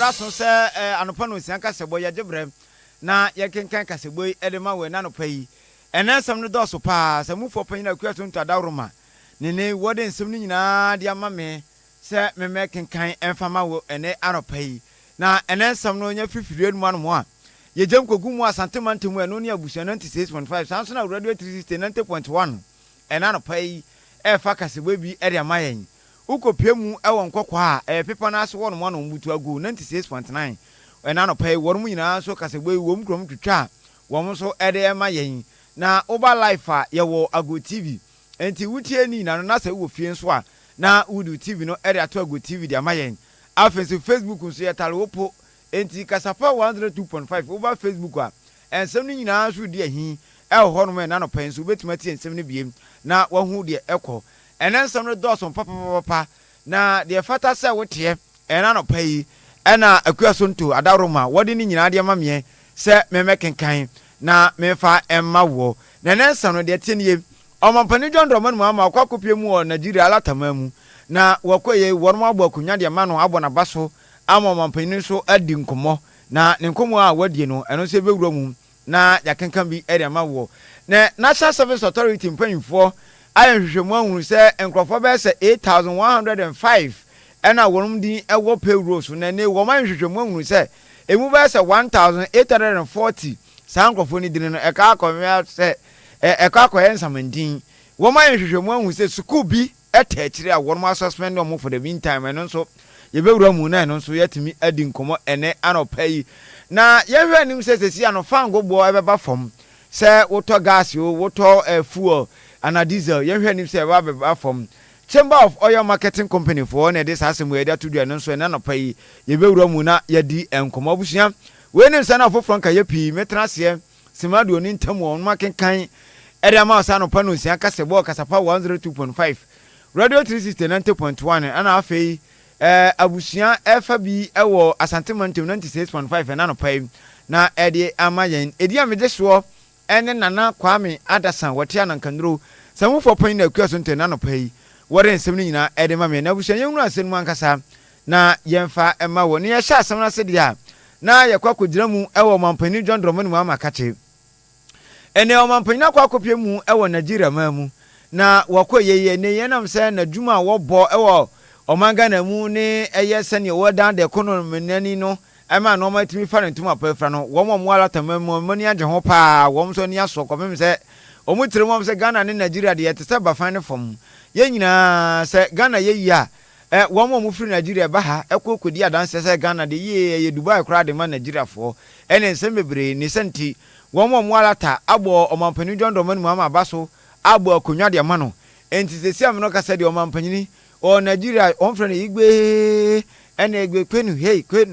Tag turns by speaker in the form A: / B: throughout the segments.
A: braso se anopa no sian kasebo ye jebrem na ye kenkan kasebo edema we na no payi enensem no doso pa se mufo panyin akua so ntada roma nene wode nsem no nyina de ama me se me kenkan enfama wo ene anopa yi na enensem no nya fifire nu anu a ye jem kogu mu asantemantemu eno ne abusia 96.5 sanso na radio 360 90.1 ena anopa yi fa kasebo bi ede ama yen ukopie mu ewo nkokwa a pepa na ase wono no mbutu agu 96.9 ena no pay worum nyina so kasegbe wom krom twtwa wom so ede ema yen na oba life a ye wo agu tv enti wutie ni na no na se wo fie so a na udu tv no ede ato agu tv de ama yen afensi facebook nso ye tale opo enti kasapa 102.5 oba facebook a ensem ni nyina so de ahi ho no na no pay so betima tie ensem ni biem na wahu de ekọ enensem no doson papa na de fata se wote ena no pai ena akua so nto adaroma wode ni nyina de mamye se memekenkan na mefa emma wo na enensem no de tienie omampani jondroman mu ama kwakopie mu o Nigeria alatamamu na wakoye wormo abo akunya de ma no abo na baso ama omampani so adi nkomo na ne nkomo a wadie no eno se bewura mu na yakenkan bi ere ma wo na National Service Authority mpanyimfo ayen hwehwemu ahunu se enkrofo be se 8105 ena worum din ewo payroll so na ne wo man hwehwemu ahunu se emu be se 1840 sankrofo ni din no eka akomya se eka akoye nsamandin wo man hwehwemu ahunu se school bi etachire a worum suspend no for the meantime eno so ye bewura mu na eno so yatimi adi nkomo ene anopai na ye hwe anim se sesi ano fango bo ebeba fom se woto gas yo woto fuel and diesel ye hwe nim se ba be from Chamber of Oil Marketing Company for na this asem we dey to do no so na no pai ye bewura mu na ye di enkomo busia we nim se na foforo nka ye pi metrase simado ni ntam won makenkan ere ma sa no pa no sia kasebo kasapa 102.5 radio 360 90.1 ana afei abusia efa bi ewo asantemantum 96.5 na no pai na ede amayen edi amede so ene nana kwame adasan wote anankandro samufo pan na akua so ntena no pai wore nsem ni nyina ede ma me na buhye yenu asem mu ankasa na yemfa ema wo ne ye hya asem na se dia na ye kwakodira mu ewo mampani jondromo mu amakache ene o mampani akopie mu ewo Nigeria mamu na wakoyeye ne yenam se na dwuma wo bo ewo omanga na mu ne eye se ne wo dan de kono menani no ema no matimi fa ntuma pafra no wo mo ala tamamu mani age ho pa wo so ni aso komem se omutire mo se Ghana ne Nigeria de yete se ba fan fom ye nyina se Ghana ye yia wo mo firi Nigeria ba ha ekokodi adanse se Ghana de ye Dubai kra de ma Nigeria fo ene nsem bebre ni senti wo mo ala ta abo omampani jondroman mu ama baso abo akonwa de ma no enti se sia me no kasa de omampani o Nigeria on fre ne igbe ene igbe kwenu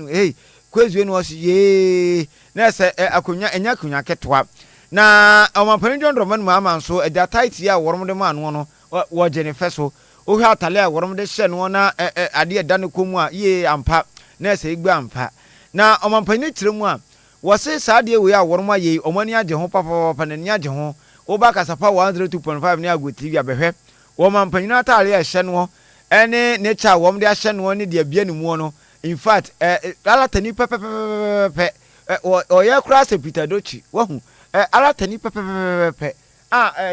A: hey kwezue no ye na se akonya enya konya ketwa na omampani jondroman mu ama nso eda tight ya woromde ma no no wo jenife so o hwa atale a woromde hye no na ade eda ne komu a ye ampa na se igbe ampa na omampani tiremu a wo se saade we a woroma ye omani age ho papa na ni age ho wo ba kasapa 102.5 ne ago TV abehwe omampani na atale a hye no ene ne cha woromde a hye no ne de bia ne mu no. In fact, alatani pepe oya krase Peter Dochi wahu alatani pepe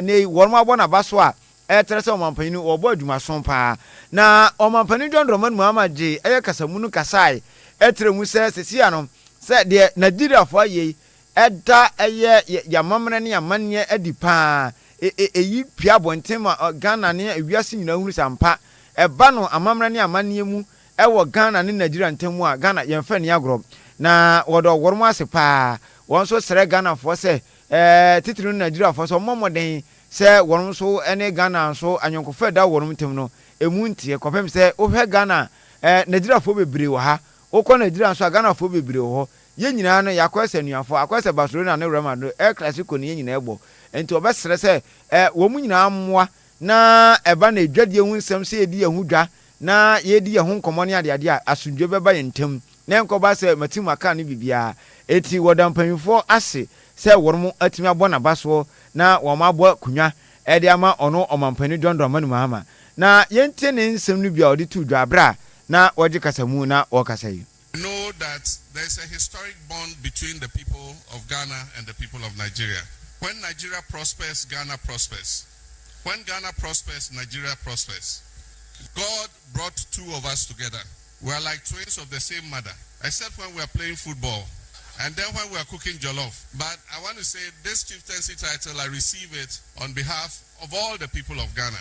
A: ne worma bona baso a trese omampani obo adwuma so pa na omampani jondroman mu amaje kasamu nu kasai etremu se sesia no se de Nigeria fo aye eda yamamre ne yamanye adipa eyi pia bontema Ghana ne awiase nyina hunu sampa eba no amamre ne amanye mu ewo Ghana ne Nigeria ntemu a Ghana yemfa ne agro na wodo wormo ase pa won so sere Ghana fo se titiri Nigeria fo so momoden se wormo so ene Ghana so anyonkofo da wormo ntem no emu ntie kopem se ohwe Ghana Nigeria fo bebre wo ha okọ Nigeria so Ghana fo bebre wo ye nyina no yakwese nuafo akwese Barcelona ne Real Madrid Clasico ne nyina ebo enti obesere se wo mu nyina ammoa na eba na edwadie hu nsem se edi ehudwa na yedi ye ho nkomo ne ade a asundwe beba yentem na enkoba se matimu aka ne bibia eti wodampanyufo ase se wormo atimi abona baso na wo mabọ kunwa ede ama ono omampani jondroman mu ama na yentie ne nsem no bia odi tu dwa bra na woje kasamu na wo kasayi
B: know that there's a historic bond between the people of Ghana and the people of Nigeria. When Nigeria prospers, Ghana prospers. When Ghana prospers, Nigeria prospers. God brought two of us together. We are like twins of the same mother, except when we are playing football and then when we are cooking jollof. But I want to say this chieftaincy title, I receive it on behalf of all the people of Ghana.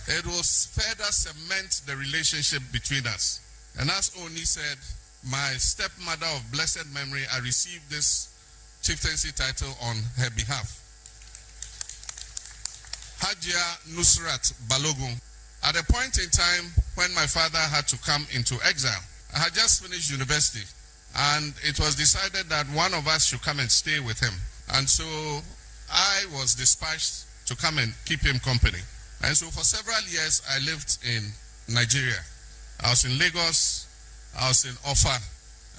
B: It will further cement the relationship between us. And as Oni said, my stepmother of blessed memory, I received this chieftaincy title on her behalf. Hajia Nusrat Balogun. At a point in time when my father had to come into exile, I had just finished university, and it was decided that one of us should come and stay with him. And so I was dispatched to come and keep him company. And so for several years, I lived in Nigeria. I was in Lagos, I was in Offa,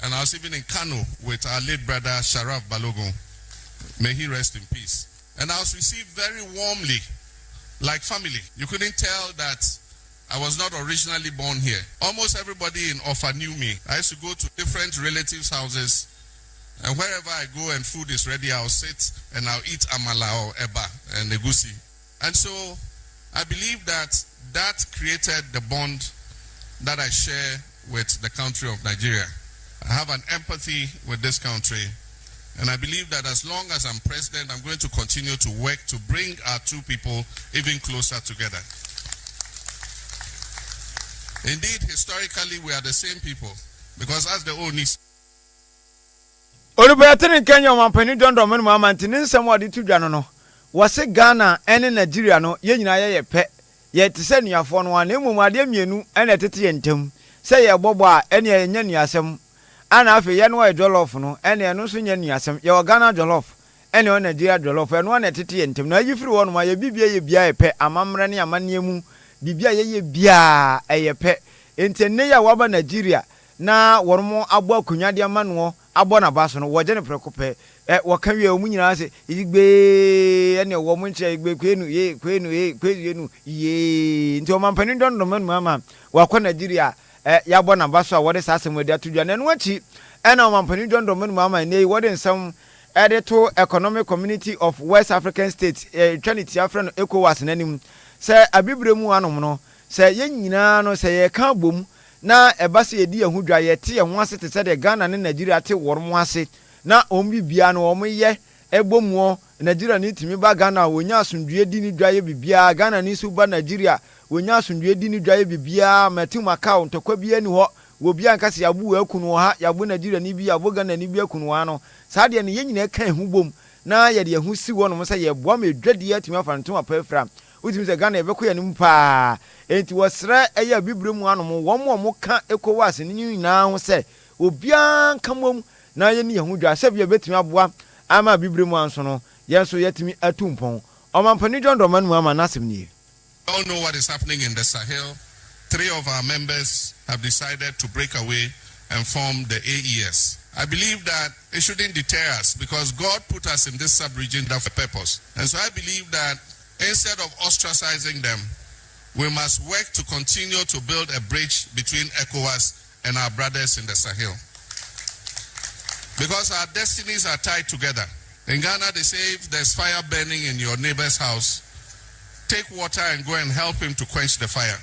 B: and I was even in Kano with our late brother Sharaf Balogun. May he rest in peace. And I was received very warmly, like family. You couldn't tell that I was not originally born here. Almost everybody in Offa knew me. I used to go to different relatives' houses, and wherever I go and food is ready, I'll sit and I'll eat amala or eba and egusi. And so I believe that created the bond that I share with the country of Nigeria. I have an empathy with this country, and I believe that as long as I'm president, I'm going to continue to work to bring our two people even closer together. Indeed, historically, we are the same people, because as the Onis.
A: Olubayatini Kenya wampani dondo menu mamantini samwadi tujano no. Wase Ghana ene Nigeria no ye nyina ye pe ye tese nuafo no ane mumade mienu ene tete ye ntem se ye bobo a ene ye nya nuasem ana afi ye no ye jollof no ene no so nya nuasem ye Ghana jollof ene o Nigeria jollof ene o na tete ye ntem na agifiri wo no ma ye bibia ye bia ye pe amamre ne amanemu bibia ye bia ye pe entenne ya waba Nigeria na wormo abo akunwade amano abo na baso no woje ne prekope waka wi omu nyina se igbe ene wo mu nche igbe kwenu ye nti o mampani dondo manu mama wakwa Nigeria ya bo na baso a wode sasem wadi atudwa na no achi ena o mampani dondo manu mama ne wode nsam to Economic Community of West African States Trinity Afra ECOWAS nanim se abibremu anom no se ye nyina no se ye ka bom na ebase edi ehudwa ye te ho ase te se de Ghana ne Nigeria te wormo ase na ombibia no omoye ebomuo Nigeria ni timi ba Ghana wonya asundue di ni dwaye bibia Ghana ni su ba Nigeria wonya asundue di ni dwaye bibia matim account kwa bia ni ho wo bia nkase yabu akunu ha yabu Nigeria ni bia wo Ghana ni bia akunu ha no saade ne ye nyina kan hu bom na ye de hu si wo no mo se ye boa ma edwade atimi afa ntom apafra utimi se Ghana ebeko ye nim pa enti wasra eya bibremu anom wo mo ka ECOWAS ni nyina ho se obia nkamom na ye ni hu dwa se bia betimi aboa ama bibremu anso no yenso yetimi atumpon omampani jondo manu ama nasem ni.
B: All know what is happening in the Sahel. 3 of our members have decided to break away and form the AES. I believe that it shouldn't deter us because God put us in this sub-region for a purpose. And so I believe that instead of ostracizing them, we must work to continue to build a bridge between ECOWAS and our brothers in the Sahel. Because our destinies are tied together. In Ghana, they say if there's fire burning in your neighbor's house, take water and go and help him to quench the fire.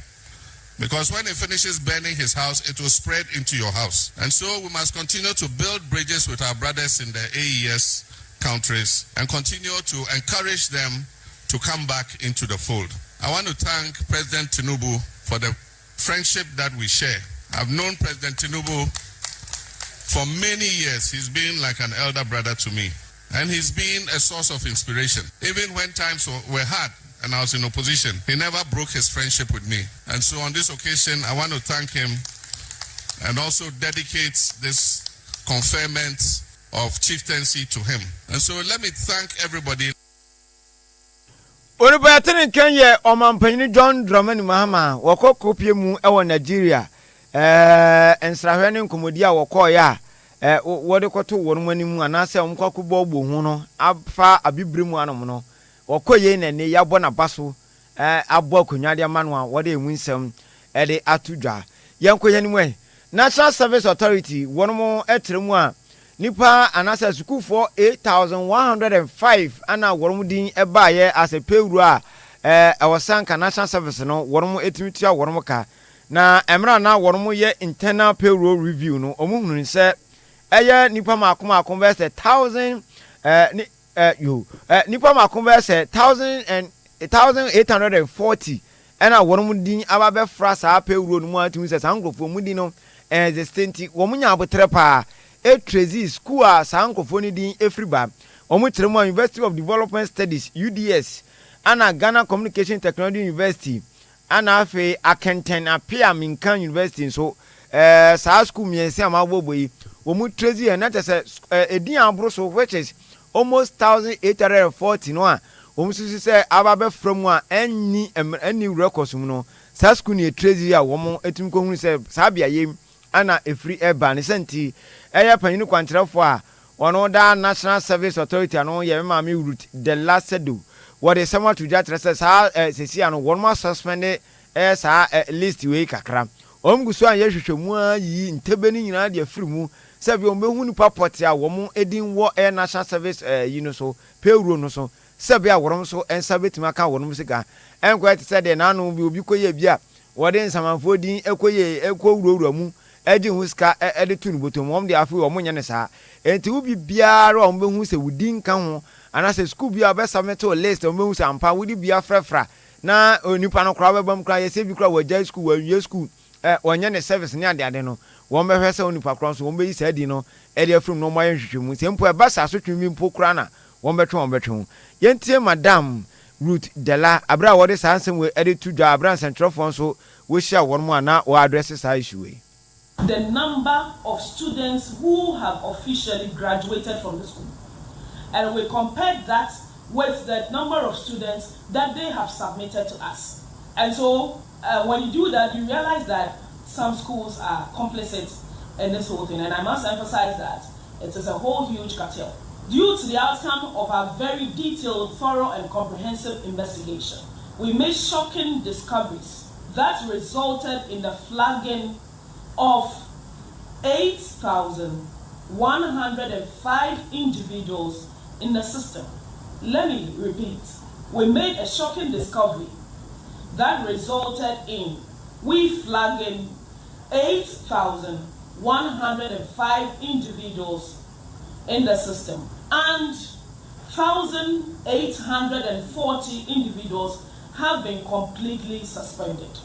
B: Because when he finishes burning his house, it will spread into your house. And so we must continue to build bridges with our brothers in the AES countries and continue to encourage them to come back into the fold. I want to thank President Tinubu for the friendship that we share. I've known President Tinubu for many years. He's been like an elder brother to me. And he's been a source of inspiration. Even when times were hard and I was in opposition, he never broke his friendship with me. And so on this occasion, I want to thank him and also dedicate this conferment of chieftaincy to him. And so let me thank everybody.
A: Olubayatini Kenya omampani John Dramani Mahama wako kopie mu ewo Nigeria ensrahwe ne nkomodi a wako ya wode koto wonmani mu anase omkwakubọ ogbo hu no afa abibremu anom no wako ye ne yabo na baso abo akonwade amano a wode emu nsem ede atudwa yanko yanimwe National Service Authority wono etremu a nipa anasa sukufo 8105 ana wono din ebaye as a pewru a awasanka National Service no wono etimitua wono ka na emra na wono ye internal payroll review no omuhunu se eye nipa makom be se 1000 nipa makom be se 1840 ena wono din ababe fra sa payroll no mu atimi se sankrofo mu din no existenti womunya abotre pa Trezi school a sankofo ni din efriba omutremu University of Development Studies UDS ana Ghana Communication Technology University ana afe Akenten Apia Minkan University so sa school miense amabobo yi omutrezi e na tese edin abro so which is almost 1840 no a omususu se ababe from a any records mu no sa school ni trezi a womo etim ko hunu se sa bia yem ana efri eba ne senti eya panyinu kwantrefo a ono da National Service Authority ano ye ma me route the last sedu what is someone to just sa sesi ano one suspend sa list we kakra omguso an ye hwehwemu ayi ntebeni nyina de afri mu se bi ombehu ni paport a wo edin wo National Service yi no so payroll no so se bi a worom so ensa betima ka wonom sika enko ete se de nanu bi obi koye bi a wo de nsamanfo din ekoye ekowurawura mu eji huska ede tunu botom wom de afi wom nya ne saa enti ubi biara wom behu se wudin ka ho anase school bia be submit to list wom behu se ampa wudi bia frefra na onipa no kra bebam kra yese bi kra waja school wawie school onye ne service ne ade no wom be hwese onipa kra so wom be yi sa di no ede afrum no mo yenhwehwemu se mpo e ba sa so twimi mpo kra na wom betwe yentie madam Ruth Dela abra wode sa ansem we ede tudwa abra central fon so we share won mo na o address sa issue we.
C: The number of students who have officially graduated from the school. And we compared that with the number of students that they have submitted to us. And so when you do that, you realize that some schools are complicit in this whole thing. And I must emphasize that it is a whole huge cartel. Due to the outcome of our very detailed, thorough, and comprehensive investigation, we made shocking discoveries that resulted in the flagging of 8,105 individuals in the system. Let me repeat. We made a shocking discovery that resulted in we flagging 8,105 individuals in the system and 1,840 individuals have been completely suspended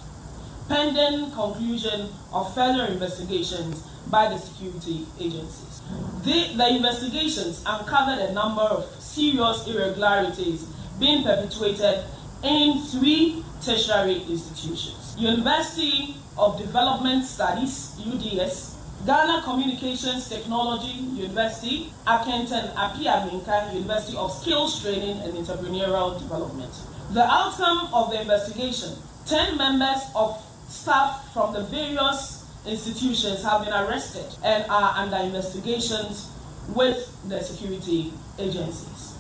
C: pending conclusion of further investigations by the security agencies. The investigations uncovered a number of serious irregularities being perpetrated in 3 tertiary institutions: University of Development Studies, UDS, Ghana Communications Technology University, Akenten Apia Minka University of Skills Training and Entrepreneurial Development. The outcome of the investigation: 10 members of staff from the various institutions have been arrested and are under investigations with the security agencies.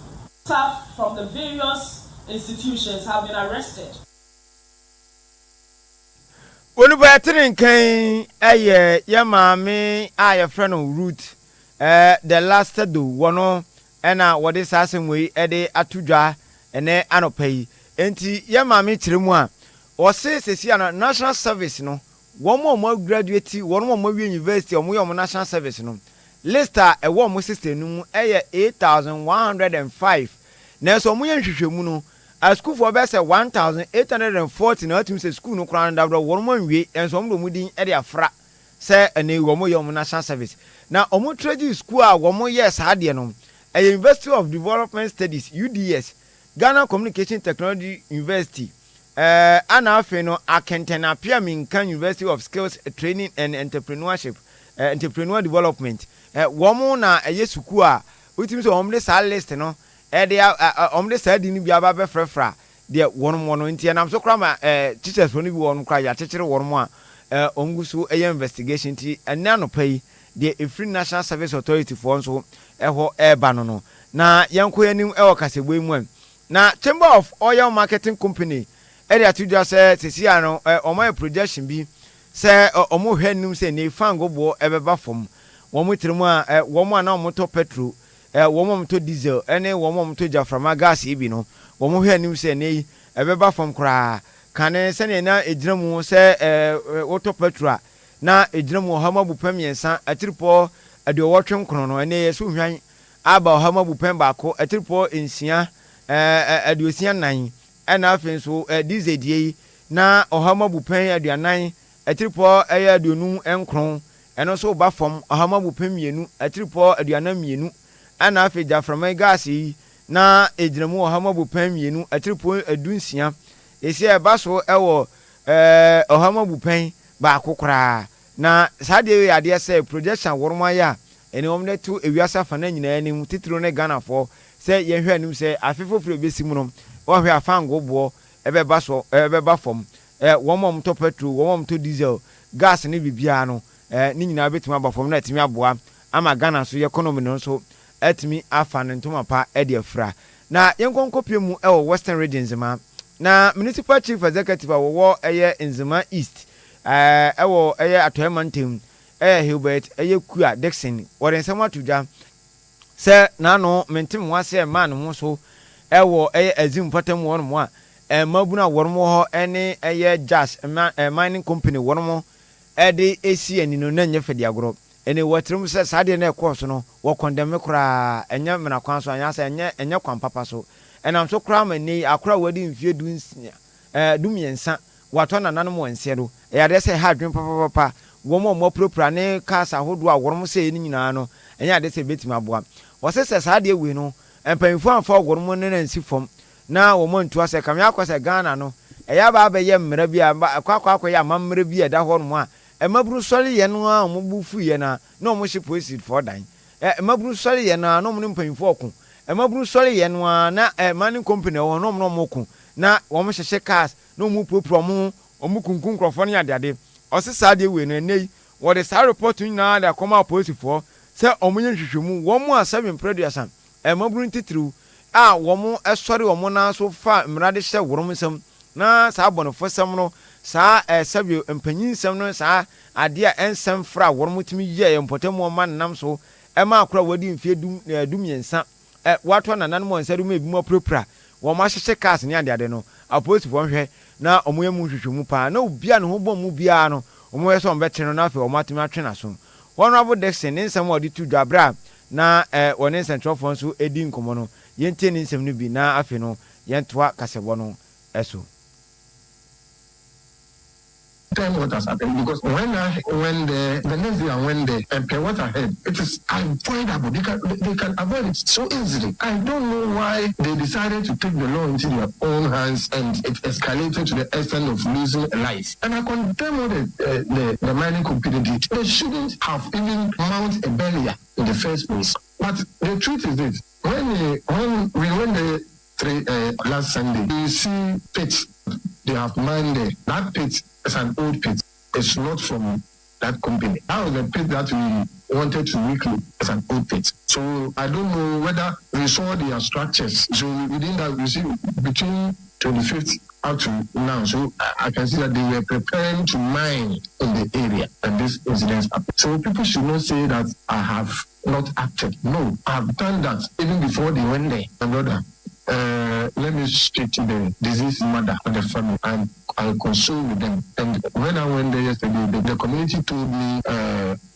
C: Staff from the various institutions have been arrested.
A: Onu batrin kan eye ya maame a friend of Root the last do wono ena wode sasem we ede atudwa ene anopai enti ya maame kiremu a o se sesi ana national service no wo mo graduate wo mo university o mo national service no lista e wo mo system no eye 8105 na so mo yenhwehwemu no a school for best 1840 na atum se school no kran da bro wo mo nwie enso mo do din e de afra se ene wo mo national service na o mo trade school a wo mo yes ade no University of Development Studies UDS, Ghana Communication Technology University, ana afe no Akenten Apia Minkan University of Skills Training and Entrepreneurship, Entrepreneur Development. Womo na yesuku a utimi so omde sa list no e de omde sa di ni bia ba be frefra de wono ntia nam so kra ma teachers woni bi wono kra ya chechire wono a ongusu investigation ti ena no pai the Free National Service Authority for so eho eba no na yanko yanim ewo kasebwe mu na Chamber of Oil Marketing Company area to just say ano omo projection bi say omo hwe nim say ne fango bo ebeba fom womo tiremu a womo na omo to petrol womo to diesel ene womo to jaframa gas ibi no womo hwe nim say ne ebeba fom kra kane se ne na ejiramu say auto petrol na ejiramu hama bu pamiensa atiripo aduowotwe nkrono no ene yeso hwan aba hama bu pem baako atiripo ensia aduosia nan ena afen so diesel die na ohama bu pen aduanan atiripo eya aduonu enkron eno so ba fom ohama bu pen mienu atiripo aduanan mienu ana afe jaframa gas yi na ejiramu ohama bu pen mienu atiripo adunsia esi eba so ewo ohama bu pen ba kokora na sade we ade say projection worma ya ene omne to ewiasa fa na nyina anim titiro ne Ghana for say ye hwe anim say afefo fro besimu no wo hwe afango bo ebeba so ebeba fom womom to petrol womom to diesel gas ne bibia no ni nyina betima ba fom na etimi aboa ama Ghana so economy no so etimi afa ne ntoma pa e de afra na yenkonkopie mu e western regions ma na municipal chief executive wo eye Nzema East wo eye Atoyamantem Hilbert Kua Dixon wore nsem atudwa se na no mentem wase man ho so wo azim patam won mo a mabuna wormo ho ene jazz mining company wormo de esi ani no na nya fedi agoro ene watrim se sade na ekọ no wo condemn kra enya mena kwan so anya se enya kwan papa so enam so kra mani akra wadi mfie dumiensa wato na nanom wanse do ya de se ha dwen papa wo mo propra ne kasa hodo a wormo se ni nyina no enya de se betima boa wo se sade we no empanfo anfa wormo ne na nsi fom na wo mo ntua se kam yakose Ghana no eya ba be ye mmara bi akwa ya mammara bi eda ho no a emaburu sori ye no a mo bufu ye na mo hye police for dan emaburu sori ye na no mo mpanfo oku emaburu sori ye no a na mining company wo no mo ku na wo mo hyehye cars no mo propro mo kunkun krofo ne ade osesa de we no nei wo de sa report nyina da koma police for se omunye hwehwemu wo mo asabem producer emaburu ntitru wo mo esori wo mo na so fa mrade hye worom nsam na sa abonofo sam no sa sabio empanyin sam no sa ade a ensam fra worom timi ye empotamu ma nam so ema akora wadi mfie dumiensa wato na nanom onsa dum ebi mo propra wo ma hyehye cars ne ade no apolice fo hwe na omoye mu hwehwemu pa na obia ne ho bom mu bia no omoye so mbetene no na afi o matimi atwena so honorable Dixon ne nsam odi tu dwabra na woni central fo so edi nkomo no yente ne nsam no bi na afi no yentoa kasebo no eso.
D: Tell me what has happened because when the next day I went there and pay what I heard, it is avoidable. They can avoid it so easily. I don't know why they decided to take the law into their own hands and it escalated to the extent of losing a life. And I condemn what the mining company did. They shouldn't have even mounted a barrier in the first place. But the truth is this: when we went there last Sunday, you see pits. They have mined there. That pit is an old pit. It's not from that company. That was the pit that we wanted to reclaim. It's an old pit. So I don't know whether we saw their structures. So within that, we see between 25th up to now. So I can see that they were preparing to mine in the area and this incident happened. So people should not say that I have not acted. No, I have done that even before they went there. My brother. Let me speak to the deceased mother and the family, and I console with them. And when I went there yesterday, the community told me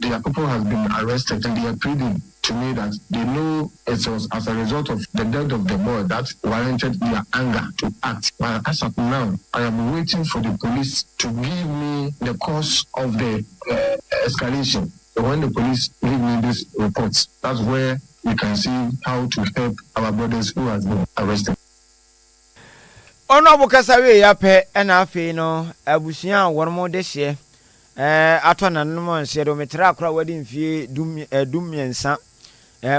D: their people has been arrested, and they are pleading to me that they know it was as a result of the death of the boy that warranted their anger to act. But as of now, I am waiting for the police to give me the cause of the escalation. So when the police give me these reports, that's where we can see how to help our brothers who have been arrested.
A: Honorable Kasawe yape ena afi no abusia wormo de hye atona no nse do metra akra wadi mfie dumiensa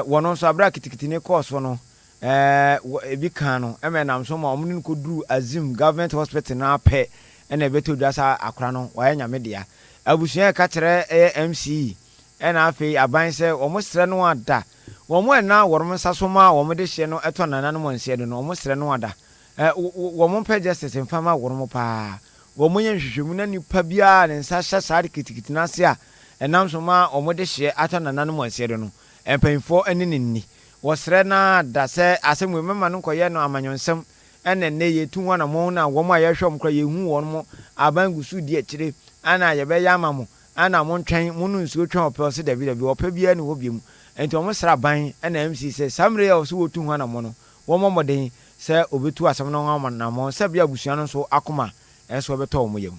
A: wono so abra kitikiti ne course no ebi kan no emenam so ma omni ko duru Azim government hospital na pe ena beto dwasa akra no waya nyame dia abusia ka kire MC ena afi aban se omo sre no ada womo na wormo nsa so ma womo de hye no etona no nse do no omo sre no ada wo mo pɛ justice mfama wo mo pa wo mo yen hwehwemu na nipa bia ne nsa hye saa kitikiti na se a enam so ma omo de hye ata nananom ase de no empanfo ene nenni wo sre na da se asem mema no koye no amanyonsem ene ne yetu ho na mo na wo mo ayehwem kra yehu wo mo abangusu di akire ana ye be yama mo ana mo ntwen mo no nsuo twen opɛ se David bi opɛ bia ne wo biem enti omo sra ban ena MC se samre ya so wotu ho na mo no wo mo moden se obetu asem no ho na mo se bia busua no so akoma enso obeto mo yam.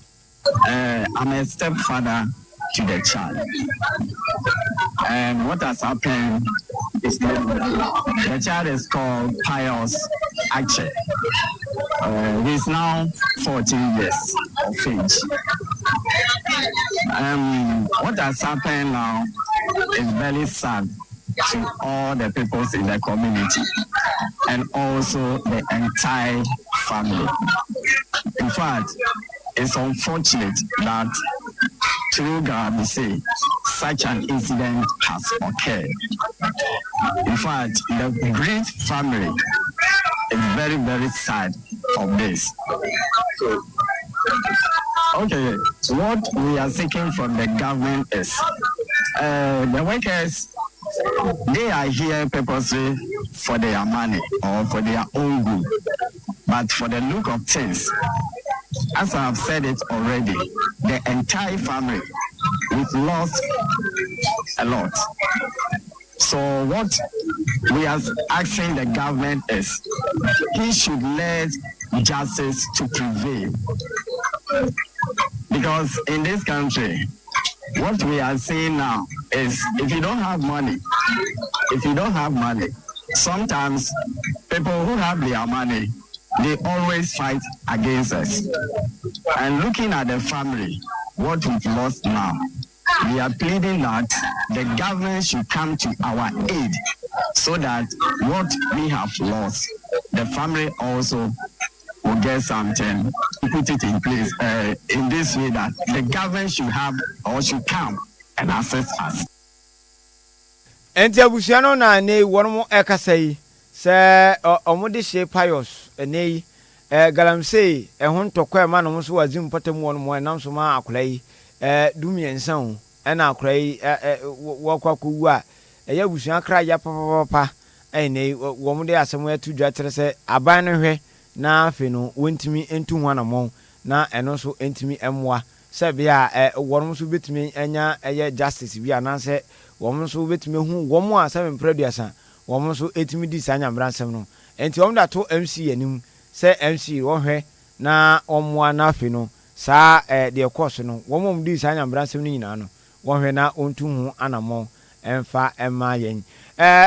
E: I'm a stepfather to the child. And what has happened is the child is called Pius Ache. He's now 14 years of age. What has happened now is very sad to all the peoples in the community and also the entire family. In fact, it's unfortunate that through God we say such an incident has occurred. In fact, the great family is very, very sad of this. Okay, what we are seeking from the government is the workers, they are here purposely for their money or for their own good. But for the look of things, as I have said it already, the entire family, we've lost a lot. So what we are asking the government is, he should let justice to prevail. Because in this country, what we are seeing now is if you don't have money, sometimes people who have their money, they always fight against us. And looking at the family, what we've lost now, we are pleading that the government should come to our aid so that what we have lost, the family also will get something, put it in place in this way that the government should have or should come and assist us.
A: Enti abusiano na ne wono ekasai se omode hye Pius enei galamsey ehun tokwa ma no so wazim patam wono mo enam so ma akolai dumiensa ho ena akolai wokwakowu a eya abusian kra ya papa enei womode asem atu dwa tere se aban no hwe na afi no wontimi entu ho na mo na eno so entimi emwa se bia wono so betimi enya eye justice bia na se womo so betime hu womo a 7 producer womo so etimi di sanya mbransem no enti womo da to MC anim se MC wo hwe na omwa na afi no sa de course no womo di sanya mbransem no nyina no wo hwe na ontu hu anamo emfa ema yen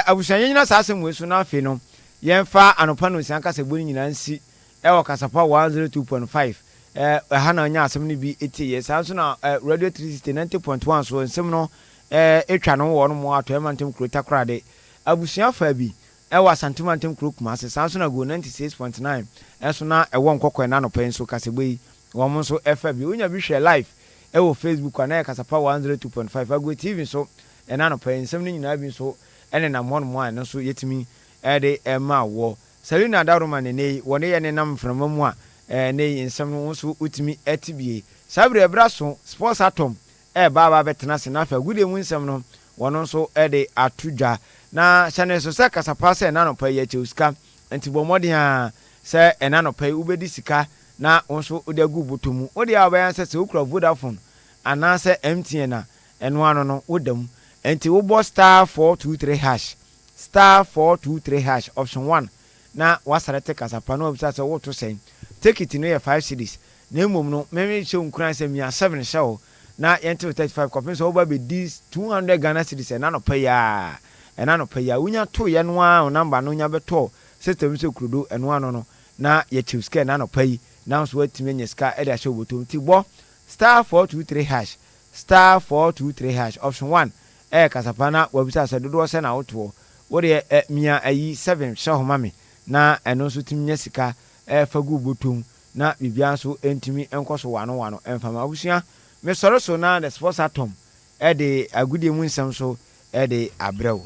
A: abusan yen na sa asem we so na afi no yemfa anopa no sianka se boni nyina nsi wo Kasapa 102.5 hana onya asem no bi etiye sa so na radio 360 90.1 so nsem no etwa no wo no mo ato emantem kro takrade abusuan fa bi wa santimantem kro kuma se san so na go 96.9 eso na wo nkokọ na no pen so kasegbe wo mo so fa bi onya bi hwe live wo Facebook na Kasapa 102.5 ago TV so na no pen nsem no nyina bi so ene na mo no mo an so yetimi de ema wo Selina Daruma ne woni ye ne nam frama mu a ne nsem no so utimi atibie sabre braso sports atom baba betena se na fa gude mu nsem no wono so de atudwa na chane so se Kasapa se na no pa ye cheuska enti bomode a se na no pa ubedi sika na wonso ode gu botomu ode abayan se ukra Vodafone ana se MTN na eno ano no wodam enti wo bo star 423 hash star 423 hash option 1 na wasarete Kasapa no obisa se wo to sen take it no ye 5 series na emom no meme che unkran se mia 7 show na yente 35 copies over be this 200 Ghana cedis na no paya unya to ye no a number no nya beto system so krudo eno ano no na ye chiuske na no payi na so atime nyeska e da show botom ti bo star 423 hash star 423 hash option 1 Kasapa na wabisa se dodo se na woto wo de mia ayi 7 show mame na eno so tim nyesika fagu botom na bibia so entimi enkoso wano emfama abusia me soro so na the sports atom de agudie mu nsem so de abrɛw